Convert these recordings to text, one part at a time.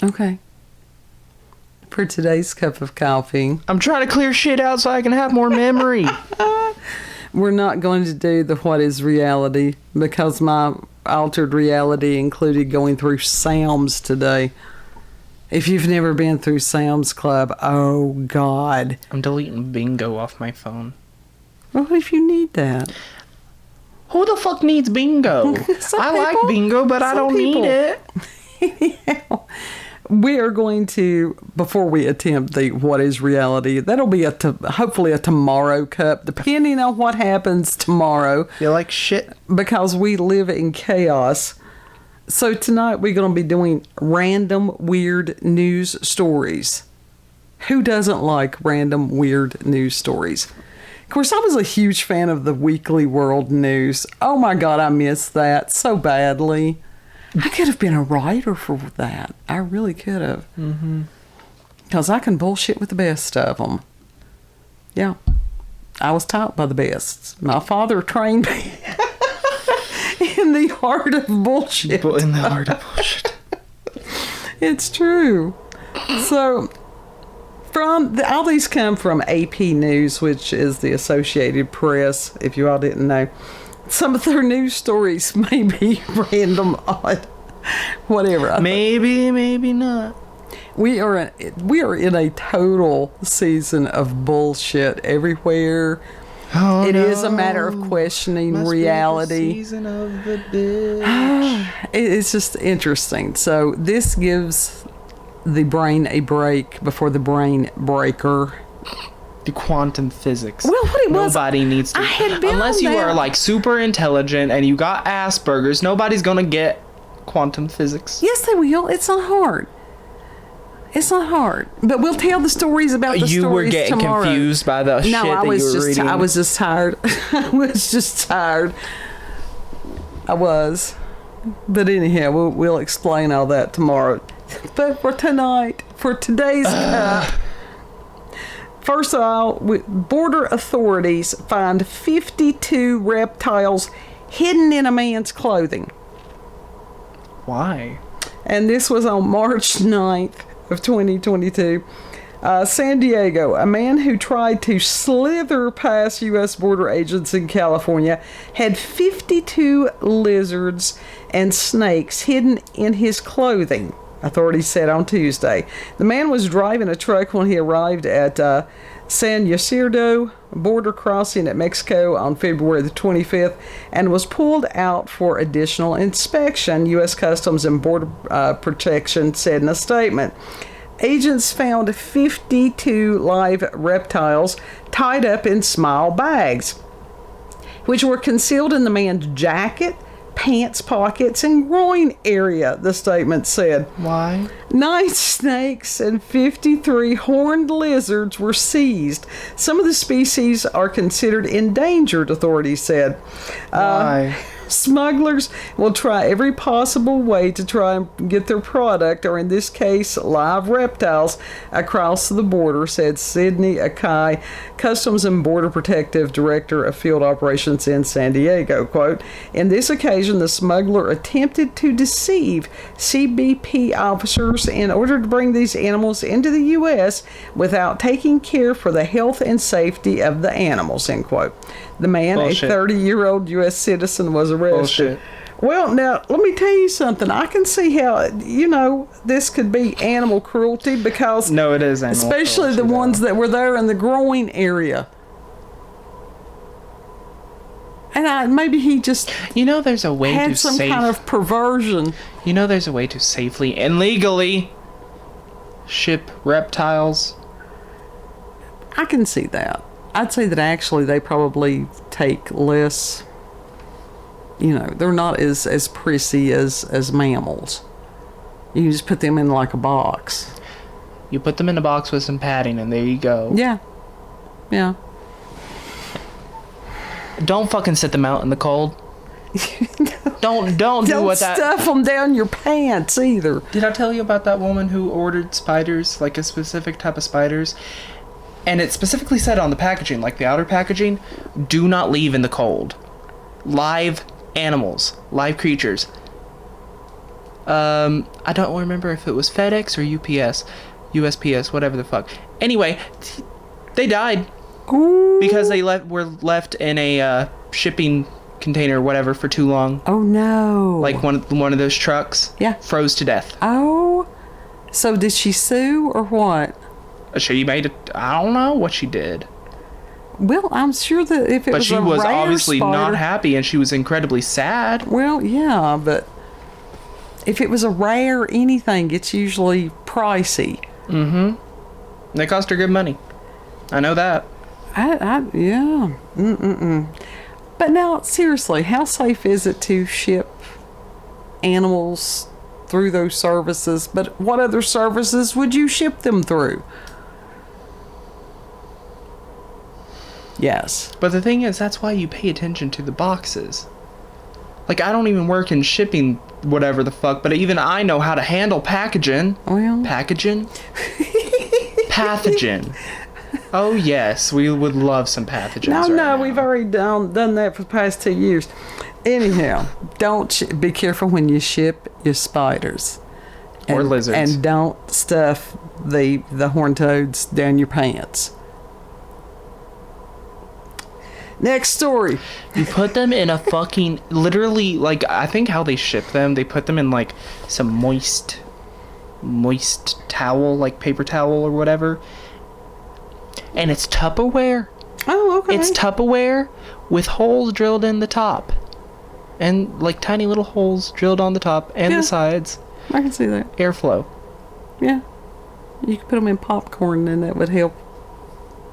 Okay. For today's cup of coffee, I'm trying to clear shit out so I can have more memory. we're not going to do the what is reality because my altered reality included going through Sam's today. If you've never been through Sam's Club, oh God. I'm deleting bingo off my phone. Well, what if you need that? Who the fuck needs bingo? I like bingo, but I don't need it. Yeah. We are going to, before we attempt the what is reality, that'll be hopefully a tomorrow cup, depending on what happens tomorrow. Feel like shit. Because we live in chaos. So tonight we're going to be doing random weird news stories. Who doesn't like random weird news stories? Of course, I was a huge fan of the Weekly World News. Oh my God, I missed that so badly. I could have been a writer for that. I really could have. Because I can bullshit with the best of them. Yeah. I was taught by the best. My father trained me in the art of bullshit. In the art of bullshit. It's true. So, all these come from AP News, which is the Associated Press, if you all didn't know. Some of their news stories may be random, odd, whatever. Maybe, maybe not. We are in a total season of bullshit everywhere. Oh, It is a matter of questioning Must reality. Be the season of the bitch. It's just interesting. So this gives the brain a break before the brain breaker. The quantum physics. Well, what it was, nobody needs to. I had been unless on you that. are like super intelligent and you got Asperger's, nobody's gonna get quantum physics. Yes, they will. It's not hard. It's not hard. But we'll tell the stories about the You were stories getting tomorrow. confused by the shit that you were reading. I was just tired. I was just tired. I was. But anyhow, we'll explain all that tomorrow. But for tonight, for today's cup, first of all, border authorities find 52 reptiles hidden in a man's clothing. Why? And this was on March 9th of 2022. San Diego, a man who tried to slither past U.S. border agents in California had 52 lizards and snakes hidden in his clothing, authorities said on Tuesday. The man was driving a truck when he arrived at San Ysidro border crossing at Mexico on February the 25th and was pulled out for additional inspection, U.S. Customs and Border Protection said in a statement. Agents found 52 live reptiles tied up in small bags, which were concealed in the man's jacket, pants pockets, and groin area, the statement said. Why? 9 snakes and 53 horned lizards were seized. Some of the species are considered endangered, authorities said. Why? Smugglers will try every possible way to try and get their product, or in this case, live reptiles, across the border, said Sidney Akai, Customs and Border Protective Director of Field Operations in San Diego. Quote, in this occasion, the smuggler attempted to deceive CBP officers in order to bring these animals into the U.S. without taking care for the health and safety of the animals, end quote. The man, Bullshit. a 30-year-old U.S. citizen, was arrested. Bullshit. Well, now, let me tell you something. I can see how, this could be animal cruelty because... No, it is animal especially cruelty, the ones though. that were there in the groin area. And maybe he just there's a way had to some kind of perversion. there's a way to safely and legally ship reptiles. I can see that. I'd say that actually they probably take less, they're not as prissy as mammals. You can just put them in like a box. You put them in a box with some padding and there you go. Yeah. Yeah. Don't fucking sit them out in the cold. Don't do what that... Don't stuff them down your pants either. Did I tell you about that woman who ordered spiders, like a specific type of spiders? And it specifically said on the packaging, like the outer packaging, do not leave in the cold. Live animals, live creatures. I don't remember if it was FedEx or UPS, USPS, whatever the fuck. Anyway, they died. Ooh. Because they were left in a shipping container or whatever for too long. Oh no. Like one of those trucks. Yeah. Froze to death. Oh. So did she sue or what? She made it. I don't know what she did. Well, I'm sure that if it But was she a was rare obviously spider, not happy, and she was incredibly sad. Well, yeah, but if it was a rare anything, it's usually pricey. Mm-hmm. They cost her good money. I know that. Yeah. But now, seriously, how safe is it to ship animals through those services? But what other services would you ship them through? Yes. But the thing is, that's why you pay attention to the boxes. Like, I don't even work in shipping, whatever the fuck, but even I know how to handle packaging. Well. Packaging? Pathogen. Oh, yes, we would love some pathogens. No, we've already done that for the past 2 years. Anyhow, don't be careful when you ship your spiders. Or lizards. And don't stuff the horned toads down your pants. Next story. You put them in a fucking, literally, like, I think how they ship them, they put them in, like, some moist towel, like paper towel or whatever. And it's Tupperware. Oh, okay. It's Tupperware with holes drilled in the top. And, like, tiny little holes drilled on the top and the sides. I can see that. Airflow. Yeah. You could put them in popcorn and that would help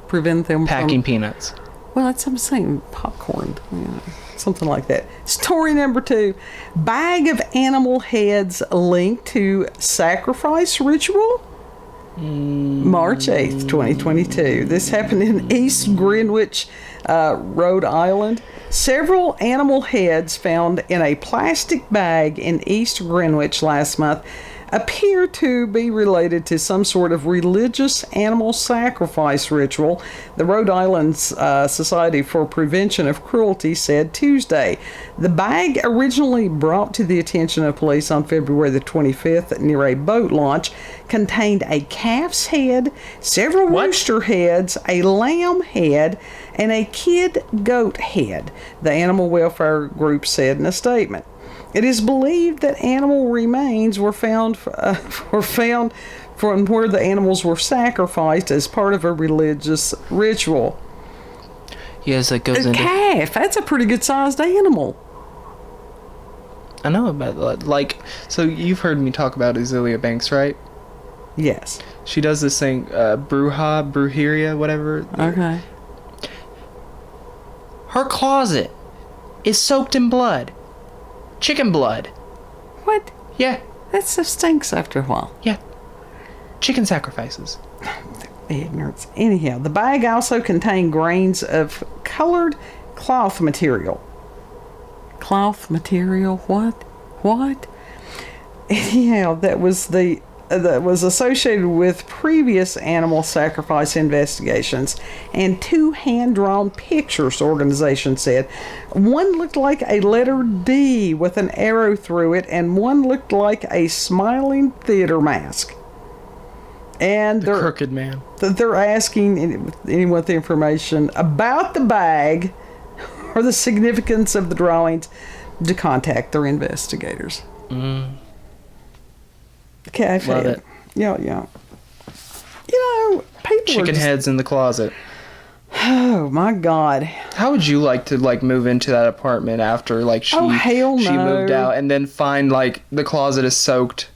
prevent them Packing from... peanuts. Well, that's what I'm saying. Popcorn. Yeah, something like that. Story number 2. Bag of animal heads linked to sacrifice ritual? March 8th, 2022. This happened in East Greenwich, Rhode Island. Several animal heads found in a plastic bag in East Greenwich last month appear to be related to some sort of religious animal sacrifice ritual, the Rhode Island Society for Prevention of Cruelty said Tuesday. The bag, originally brought to the attention of police on February the 25th near a boat launch, contained a calf's head, several rooster heads, a lamb head, and a kid goat head, the animal welfare group said in a statement. It is believed that animal remains were found from where the animals were sacrificed as part of a religious ritual. Yes, it goes into... calf, that's a pretty good-sized animal. I know about that. Like, so you've heard me talk about Azealia Banks, right? Yes. She does this thing, brujeria, whatever. Okay. Her closet is soaked in blood. Chicken blood. What? Yeah. That stuff stinks after a while. Yeah. Chicken sacrifices. Ignorance. Anyhow, the bag also contained grains of colored cloth material. Cloth material? What? Anyhow, that was associated with previous animal sacrifice investigations, and 2 hand-drawn pictures, the organization said. One looked like a letter D with an arrow through it, and one looked like a smiling theater mask. And the crooked man. They're asking anyone with the information about the bag or the significance of the drawings to contact their investigators. Calf Love head. it. Yeah. You know, people Chicken heads in the closet. Oh my God. How would you like to move into that apartment after she moved out and then find the closet is soaked?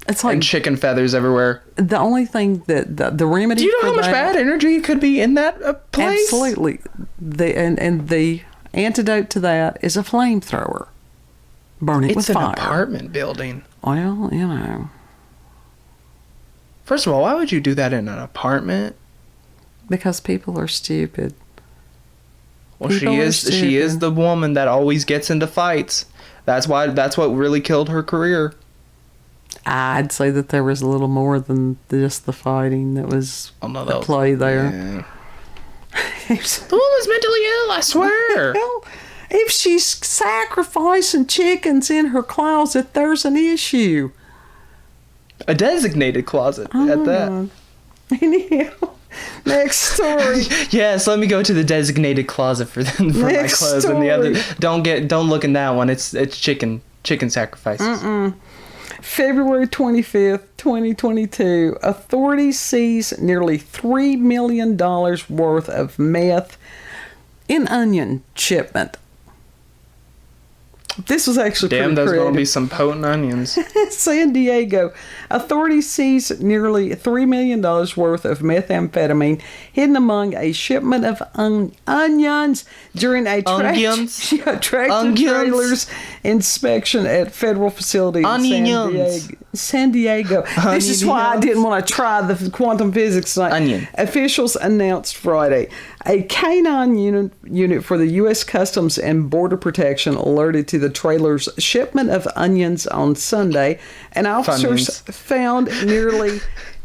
It's like and chicken feathers everywhere. The only thing that the remedy. Do you know how much bad energy could be in that place? Absolutely. And the antidote to that is a flamethrower. Burn it with fire. It's an apartment building. Well, you know. First of all, why would you do that in an apartment? Because people are stupid. Well, she is the woman that always gets into fights. That's what really killed her career. I'd say that there was a little more than just the fighting that was at play there. Yeah. The woman's mentally ill, I swear. Well, If she's sacrificing chickens in her closet, there's an issue. A designated closet at that. Anyhow, next story. Yes, let me go to the designated closet for my clothes. Story. And the other, don't look in that one. It's chicken sacrifices. February 25th, 2022, authorities seize nearly $3 million worth of meth in onion shipment. This was actually Damn, pretty there's creative. going to be some potent onions. San Diego, authorities seized nearly $3 million worth of methamphetamine hidden among a shipment of onions during a tractor trailers inspection at federal facility in San Diego. This is why I didn't want to try the quantum physics tonight. Onion. Officials announced Friday a K-9 unit for the U.S. Customs and Border Protection alerted to the trailer's shipment of onions on Sunday, and officers found nearly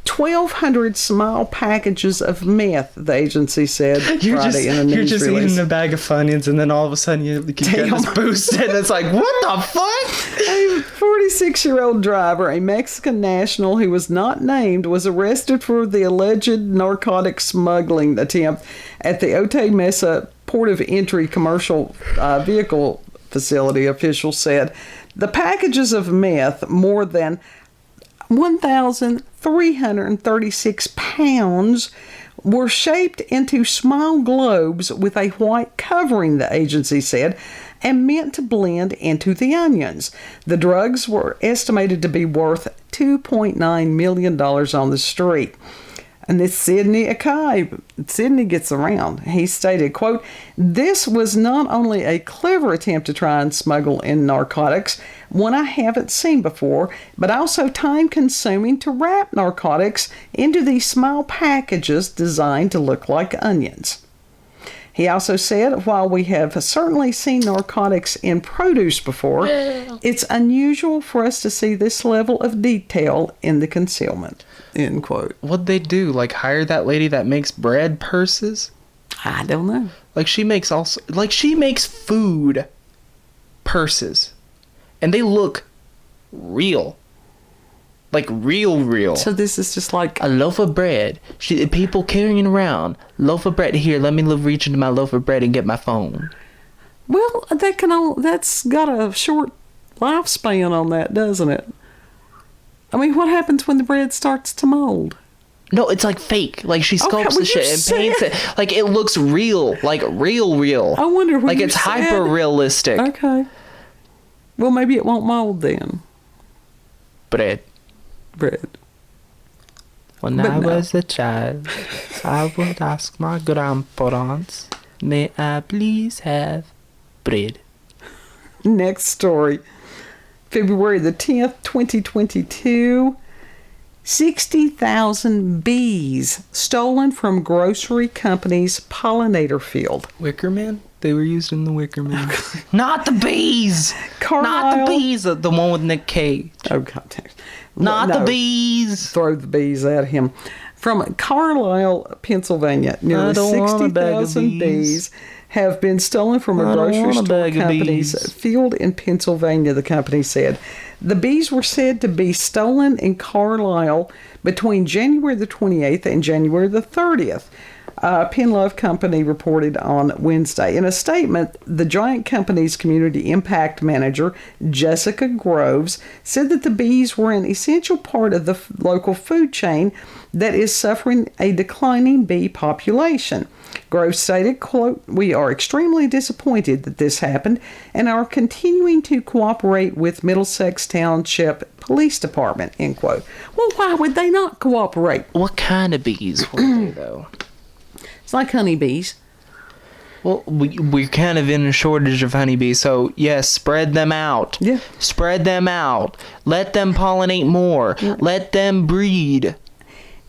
1,200 small packages of meth, the agency said Friday in a news You're just release. eating a bag of Funyuns, and then all of a sudden you get this boost, and it's like, what the fuck? A 46-year-old driver, a Mexican national who was not named, was arrested for the alleged narcotic smuggling attempt at the Otay Mesa port of entry commercial vehicle facility, officials said. The packages of meth, more than 1,336 pounds, were shaped into small globes with a white covering, the agency said, and meant to blend into the onions. The drugs were estimated to be worth $2.9 million on the street. And this Sidney Akai, Sidney gets around. He stated, quote, "This was not only a clever attempt to try and smuggle in narcotics, one I haven't seen before, but also time-consuming to wrap narcotics into these small packages designed to look like onions." He also said, while we have certainly seen narcotics in produce before, it's unusual for us to see this level of detail in the concealment. End quote. What'd they do? Like, hire that lady that makes bread purses? I don't know. Like, she makes food purses. And they look real. Like, real. So this is just like A loaf of bread. People carrying around. Loaf of bread. Here, let me reach into my loaf of bread and get my phone. well, that's got a short lifespan on that, doesn't it? I mean, what happens when the bread starts to mold? No, it's like fake. Like, she sculpts well, the shit and paints it. Like, it looks real. Like, real. I wonder when Like, you it's said- hyper-realistic. Okay. Well, maybe it won't mold then. Bread. When But I no. was a child, I would ask my grandparents, may I please have bread? Next story. February the 10th, 2022. 60,000 bees stolen from grocery company's pollinator field. Wicker Man? They were used in the Wicker Man. Not the bees! Carlisle. Not the bees! The one with Nick Cage. Oh, God. Not the No. bees! Throw the bees at him. From Carlisle, Pennsylvania, I nearly don't want a bag of 60,000 bees. bees have been stolen from a I don't grocery want a store bag of company's bees. field in Pennsylvania, the company said. The bees were said to be stolen in Carlisle between January the 28th and January the 30th. Penn Love Company reported on Wednesday. In a statement, the giant company's community impact manager, Jessica Groves, said that the bees were an essential part of the local food chain that is suffering a declining bee population. Groves stated, quote, "We are extremely disappointed that this happened and are continuing to cooperate with Middlesex Township Police Department," end quote. Well, why would they not cooperate? What kind of bees were they, though? It's like honeybees. Well, we're kind of in a shortage of honeybees, so yes, spread them out. Yeah. Spread them out. Let them pollinate more. Yeah. Let them breed.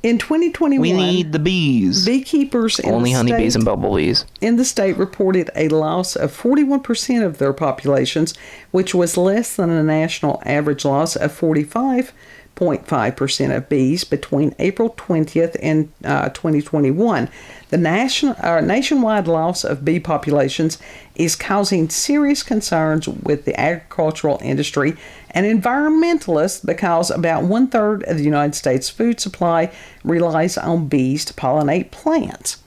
In 2021, We need the bees. beekeepers in Only the honeybees state, and bumblebees. in the state reported a loss of 41% of their populations, which was less than a national average loss of 45.5%. 5.5% of bees between April 20th and 2021. The nationwide loss of bee populations is causing serious concerns with the agricultural industry and environmentalists because about 1/3 of the United States food supply relies on bees to pollinate plants.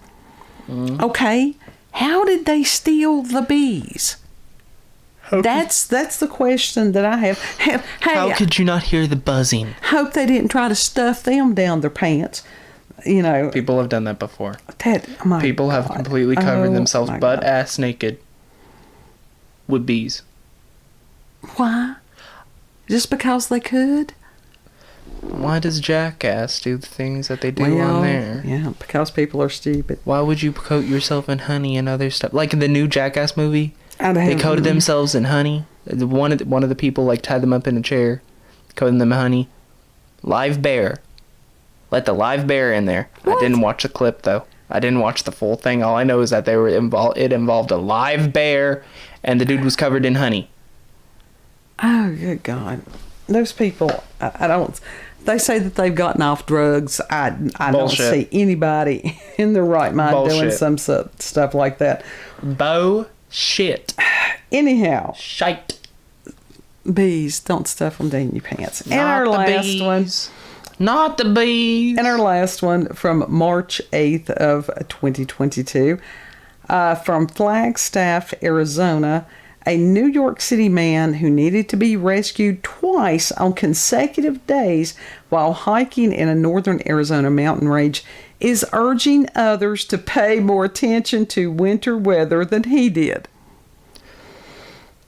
Okay, how did they steal the bees? That's the question that I have. Hey, How could you not hear the buzzing? hope they didn't try to stuff them down their pants. You know, People have done that before. my People have God. completely covered Oh, themselves my butt God. ass naked with bees. Why? Just because they could? Why does Jackass do the things that they do on there? Yeah, because people are stupid. Why would you coat yourself in honey and other stuff? Like in the new Jackass movie, they coated themselves in honey. One of the people like tied them up in a chair, coated them in honey. Live bear. Let the live bear in there. What? I didn't watch the clip though. I didn't watch the full thing. All I know is that they were involved. It involved a live bear, and the dude was covered in honey. Oh, good God. Those people, I don't... They say that they've gotten off drugs. I don't Bullshit. see anybody in their right mind doing Bullshit. some stuff like that. Shit. Anyhow, Shite. bees, don't stuff them down your pants. And Not our the last one... bees. Not the bees. And our last one from March 8th of 2022, from Flagstaff, Arizona, a New York City man who needed to be rescued twice on consecutive days while hiking in a northern Arizona mountain range is urging others to pay more attention to winter weather than he did.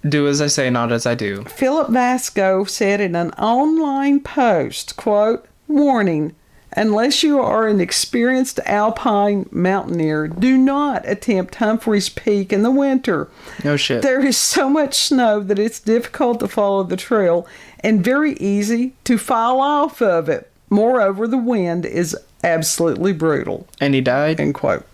Do as I say, not as I do. Philip Vasco said in an online post, quote, "Warning, unless you are an experienced alpine mountaineer, do not attempt Humphreys Peak in the winter. No shit. There is so much snow that it's difficult to follow the trail and very easy to fall off of it. Moreover, the wind is absolutely brutal." And he died? End quote.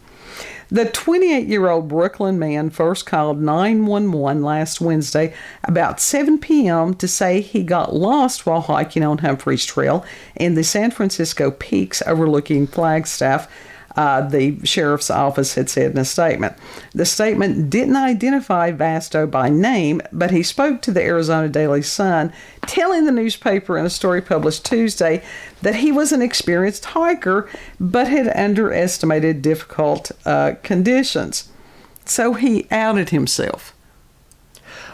The 28-year-old Brooklyn man first called 911 last Wednesday about 7 p.m. to say he got lost while hiking on Humphreys Trail in the San Francisco Peaks overlooking Flagstaff, the sheriff's office had said in a statement. The statement didn't identify Vasto by name, but he spoke to the Arizona Daily Sun, telling the newspaper in a story published Tuesday that he was an experienced hiker, but had underestimated difficult conditions. So he outed himself.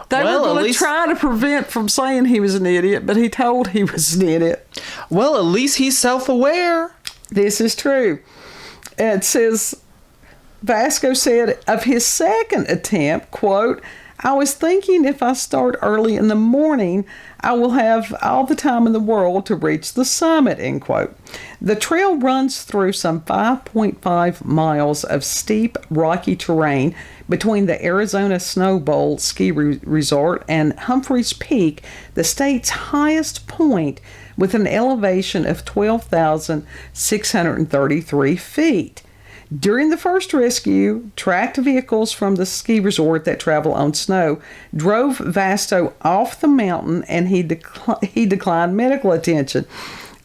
They Well, were at going to least- try to prevent from saying he was an idiot, but he told he was an idiot. Well, at least he's self-aware. This is true. It says, Vasco said of his second attempt, quote, "I was thinking if I start early in the morning, I will have all the time in the world to reach the summit," end quote. The trail runs through some 5.5 miles of steep, rocky terrain between the Arizona Snow Bowl ski resort and Humphreys Peak, the state's highest point, with an elevation of 12,633 feet. During the first rescue, tracked vehicles from the ski resort that travel on snow drove Vasto off the mountain, and he declined medical attention.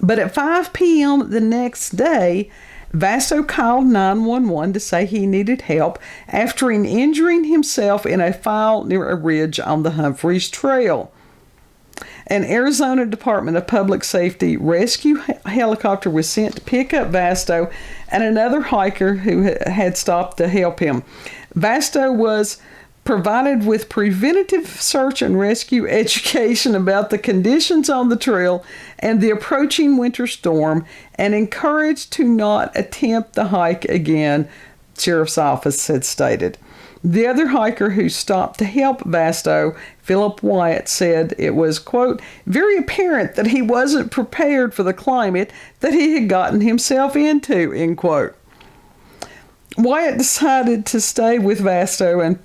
But at 5 p.m. the next day, Vasto called 911 to say he needed help after injuring himself in a fall near a ridge on the Humphreys Trail. An Arizona Department of Public Safety rescue helicopter was sent to pick up Vasto and another hiker who had stopped to help him. Vasto was provided with preventative search and rescue education about the conditions on the trail and the approaching winter storm, and encouraged to not attempt the hike again, Sheriff's Office had stated. The other hiker who stopped to help Vasto, Philip Wyatt, said it was, quote, "very apparent that he wasn't prepared for the climate that he had gotten himself into," end quote. Wyatt decided to stay with Vasto and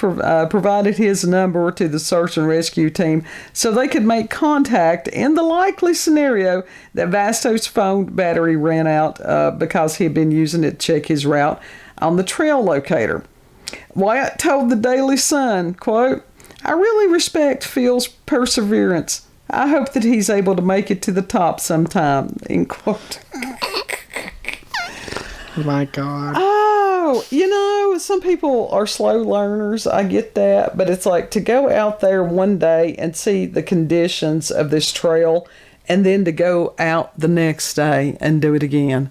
provided his number to the search and rescue team so they could make contact in the likely scenario that Vasto's phone battery ran out because he had been using it to check his route on the trail locator. Wyatt told the Daily Sun, quote, "I really respect Phil's perseverance. I hope that he's able to make it to the top sometime, end quote. My God. Oh, some people are slow learners. I get that. But it's like to go out there one day and see the conditions of this trail and then to go out the next day and do it again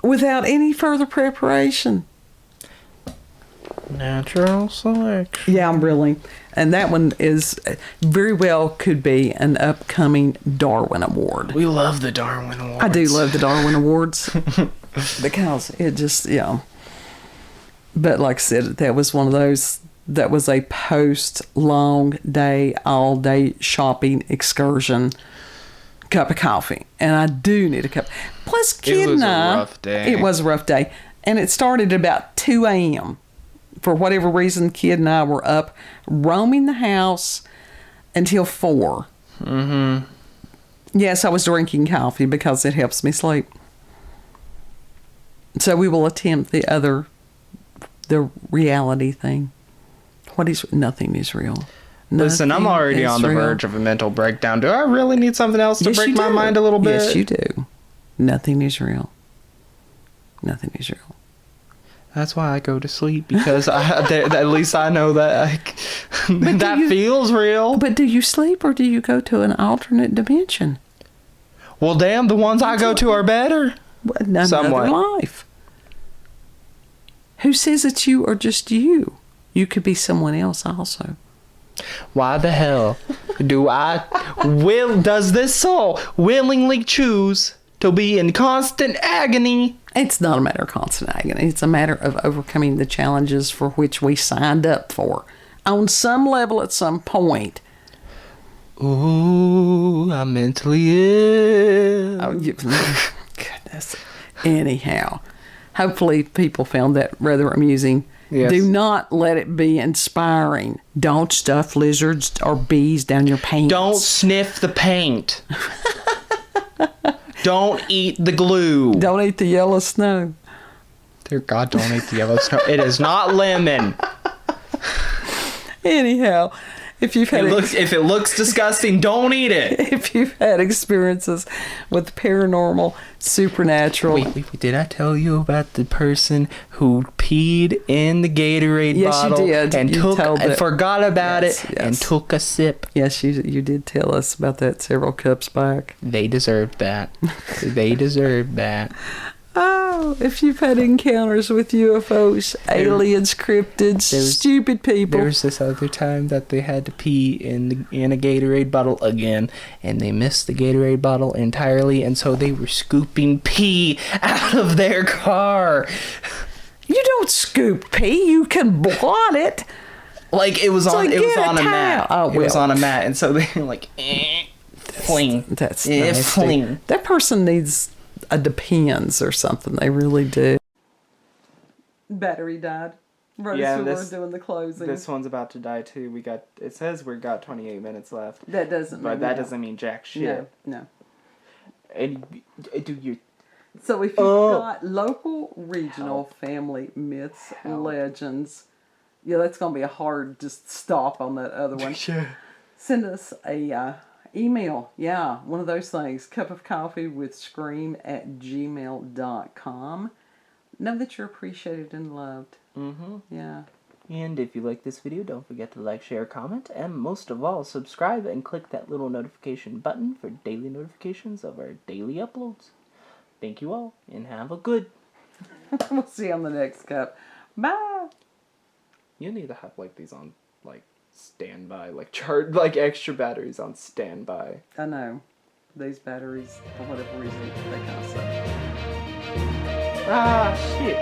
without any further preparation. Natural selection. Yeah, really. And that one is very well could be an upcoming Darwin Award. We love the Darwin Awards. I do love the Darwin Awards because it just, But like I said, that was one of those, that was a post-long day, all-day shopping excursion cup of coffee. And I do need a cup. Plus, Kid and I... It was a rough day. It was a rough day. And it started at about 2 a.m. For whatever reason, Kid and I were up roaming the house until 4. Mm-hmm. Yes, I was drinking coffee because it helps me sleep. So we will attempt the reality thing. Nothing is real. Listen, I'm already on the verge of a mental breakdown. Do I really need something else to break my mind a little bit? Yes, you do. Nothing is real. Nothing is real. That's why I go to sleep, because at least I know that that feels real. But do you sleep or do you go to an alternate dimension? Well, damn, the ones I go to are better. Another life. Who says it's you or just you? You could be someone else also. Why the hell does this soul willingly choose to be in constant agony? It's not a matter of constant agony. It's a matter of overcoming the challenges for which we signed up for. On some level, at some point. Ooh, I'm mentally ill. Oh, goodness. Anyhow, hopefully people found that rather amusing. Yes. Do not let it be inspiring. Don't stuff lizards or bees down your pants. Don't sniff the paint. Don't eat the glue. Don't eat the yellow snow. Dear God, don't eat the yellow snow. It is not lemon. Anyhow, if you've had if it looks disgusting, don't eat it. If you've had experiences with paranormal, supernatural. Wait, did I tell you about the person who peed in the Gatorade bottle? Yes, you did. And forgot about it and took a sip? Yes, you did tell us about that several cups back. They deserved that. They deserved that. Oh, if you've had encounters with UFOs, aliens, cryptids, stupid people. There was this other time that they had to pee in a Gatorade bottle again, and they missed the Gatorade bottle entirely, and so they were scooping pee out of their car. You don't scoop pee, you can blot it. Like, it was on a mat. Oh, well. It was on a mat, and so they were like, fling. That's nasty. That person needs a Depends or something. They really do. Battery died. We're doing the closing. This one's about to die too. It says we got 28 minutes left. That doesn't mean doesn't mean jack shit. No. And do you... So if you've got local, regional, family myths, legends, that's going to be a hard just stop on that other one. Sure. Send us a email. Yeah, one of those things. cupofcoffeewithscream@gmail.com. Know that you're appreciated and loved. Mm-hmm. Yeah. And if you like this video, don't forget to like, share, comment, and most of all, subscribe and click that little notification button for daily notifications of our daily uploads. Thank you all, and have a good. We'll see you on the next cup. Bye. You need to have these on standby, charge extra batteries on standby. I know. These batteries, for whatever reason, they kind of suck. Ah, shit.